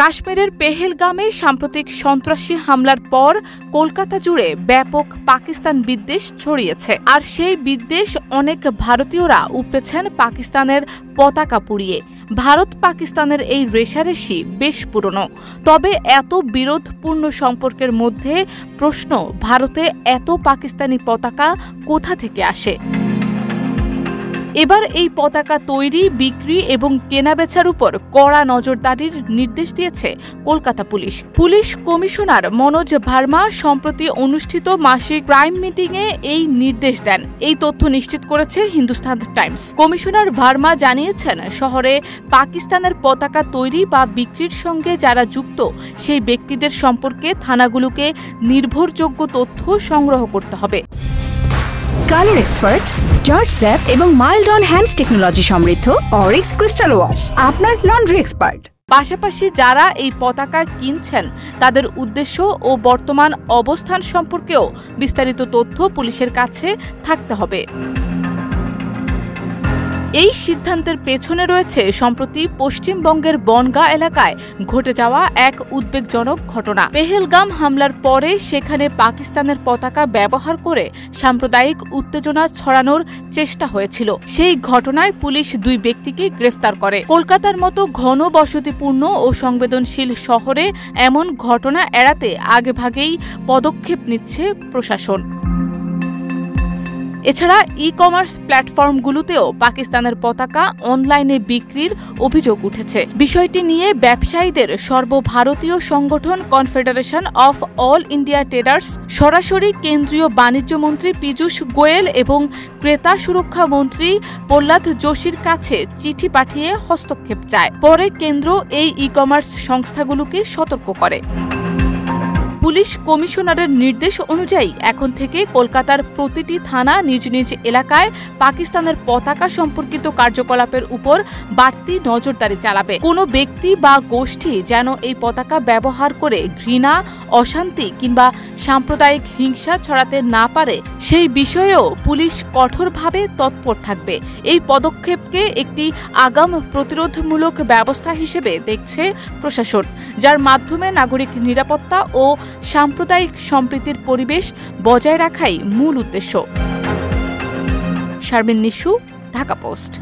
কাশ্মীরের পেহেলগামে সাম্প্রতিক সন্ত্রাসী হামলার পর কলকাতা জুড়ে ব্যাপক পাকিস্তান বিদ্বেষ ছড়িয়েছে। আর সেই বিদ্বেষ অনেক ভারতীয়রা উপড়েছেন পাকিস্তানের পতাকা পুড়িয়ে। ভারত পাকিস্তানের এই রেষারেষি বেশ পুরনো। তবে এত বিরোধপূর্ণ সম্পর্কের মধ্যে প্রশ্ন, ভারতে এত পাকিস্তানি পতাকা কোথা থেকে আসে? এবার এই পতাকা তৈরি, বিক্রি এবং কেনাবেচার উপর কড়া নজরদারির নির্দেশ দিয়েছে Kolkata police. Police commissioner Manoj Verma সম্প্রতি অনুষ্ঠিত মাসিক ক্রাইম মিটিংয়ে এই নির্দেশ দেন। এই তথ্য নিশ্চিত করেছে হিন্দুস্তান টাইমস। কমিশনার ভার্মা জানিয়েছেন, শহরে পাকিস্তানের পতাকা তৈরি বা বিক্রির সঙ্গে যারা যুক্ত সেই ব্যক্তিদের সম্পর্কে থানাগুলোকে নির্ভরযোগ্য তথ্য সংগ্রহ করতে হবে। কালার এক্সপার্ট, জর্জ স্যাপ এবং মাইল্ড অন হ্যান্ডস টেকনোলজি সমৃদ্ধ অরিক্স ক্রিস্টাল ওয়াশ আপনার লন্ড্রি এক্সপার্ট। পাশাপাশি যারা এই পতাকা কিনছেন তাদের উদ্দেশ্য ও বর্তমান অবস্থান সম্পর্কেও বিস্তারিত তথ্য পুলিশের কাছে থাকতে হবে। এই সিদ্ধান্তের পেছনে রয়েছে সম্প্রতি পশ্চিমবঙ্গের বনগাঁ এলাকায় ঘটে যাওয়া এক উদ্বেগজনক ঘটনা। পেহেলগাম হামলার পরে সেখানে পাকিস্তানের পতাকা ব্যবহার করে সাম্প্রদায়িক উত্তেজনা ছড়ানোর চেষ্টা হয়েছিল। সেই ঘটনায় পুলিশ 2 ব্যক্তিকে গ্রেফতার করে। কলকাতার মতো ঘন বসতিপূর্ণ ও সংবেদনশীল শহরে এমন ঘটনা এড়াতে আগেভাগেই পদক্ষেপ নিচ্ছে প্রশাসন। এছাড়া ই-কমার্স প্ল্যাটফর্মগুলোতেও পাকিস্তানের পতাকা অনলাইনে বিক্রির অভিযোগ উঠেছে। বিষয়টি নিয়ে ব্যবসায়ীদের সর্বভারতীয় সংগঠন confederation of all India traders সরাসরি কেন্দ্রীয় বাণিজ্য মন্ত্রী পীযূষ গোয়েল এবং ক্রেতা সুরক্ষা মন্ত্রী প্রহ্লাদ যোশীর কাছে চিঠি পাঠিয়ে হস্তক্ষেপ চায়। পরে কেন্দ্র এই ই-কমার্স সংস্থাগুলোকে সতর্ক করে। পুলিশ কমিশনারের নির্দেশ অনুযায়ী এখন থেকে কলকাতার প্রতিটি থানা নিজ নিজ এলাকায় পাকিস্তানের পতাকা সম্পর্কিত কার্যকলাপের উপর বাড়তি নজরদারি চালাবে। কোনো ব্যক্তি বা গোষ্ঠী যেন এই পতাকা ব্যবহার করে ঘৃণা, অশান্তি কিংবা সাম্প্রদায়িক হিংসা ছড়াতে না পারে সেই বিষয়েও পুলিশ কঠোরভাবে তৎপর থাকবে। এই পদক্ষেপকে একটি আগাম প্রতিরোধমূলক ব্যবস্থা হিসেবে দেখছে প্রশাসন, যার মাধ্যমে নাগরিক নিরাপত্তা ও সাম্প্রদায়িক সম্প্রীতির পরিবেশ বজায় রাখাই মূল উদ্দেশ্য। শারমিন নিশু, ঢাকা পোস্ট।